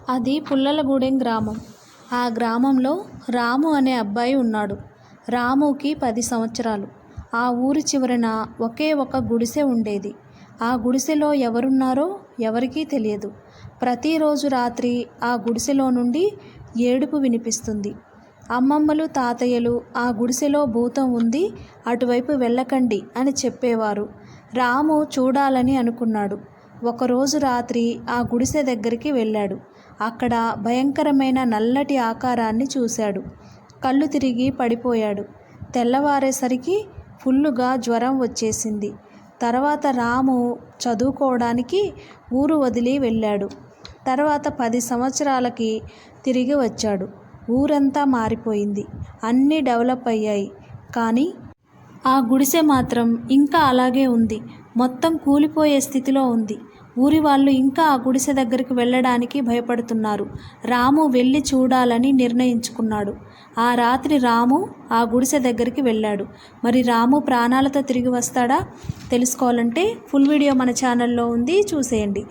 అది పుల్లలగూడెం గ్రామం. ఆ గ్రామంలో రాము అనే అబ్బాయి ఉన్నాడు. రాముకి 10 సంవత్సరాలు. ఆ ఊరి చివరన ఒకే ఒక గుడిసె ఉండేది. ఆ గుడిసెలో ఎవరున్నారో ఎవరికీ తెలియదు. ప్రతిరోజు రాత్రి ఆ గుడిసెలో నుండి ఏడుపు వినిపిస్తుంది. అమ్మమ్మలు, తాతయ్యలు ఆ గుడిసెలో భూతం ఉంది, అటువైపు వెళ్ళకండి అని చెప్పేవారు. రాము చూడాలని అనుకున్నాడు. ఒకరోజు రాత్రి ఆ గుడిసె దగ్గరికి వెళ్ళాడు. అక్కడ భయంకరమైన నల్లటి ఆకారాన్ని చూశాడు. కళ్ళు తిరిగి పడిపోయాడు. తెల్లవారేసరికి ఫుల్లుగా జ్వరం వచ్చేసింది. తర్వాత రాము చదువుకోవడానికి ఊరు వదిలి వెళ్ళాడు. తర్వాత 10 సంవత్సరాలకి తిరిగి వచ్చాడు. ఊరంతా మారిపోయింది. అన్నీ డెవలప్ అయ్యాయి. కానీ ఆ గుడిసె మాత్రం ఇంకా అలాగే ఉంది. మొత్తం కూలిపోయే స్థితిలో ఉంది. ఊరి వాళ్ళు ఇంకా ఆ గుడిసె దగ్గరికి వెళ్ళడానికి భయపడుతున్నారు. రాము వెళ్ళి చూడాలని నిర్ణయించుకున్నాడు. ఆ రాత్రి రాము ఆ గుడిసె దగ్గరికి వెళ్ళాడు. మరి రాము ప్రాణాలతో తిరిగి వస్తాడా? తెలుసుకోవాలంటే ఫుల్ వీడియో మన ఛానల్లో ఉంది, చూసేయండి.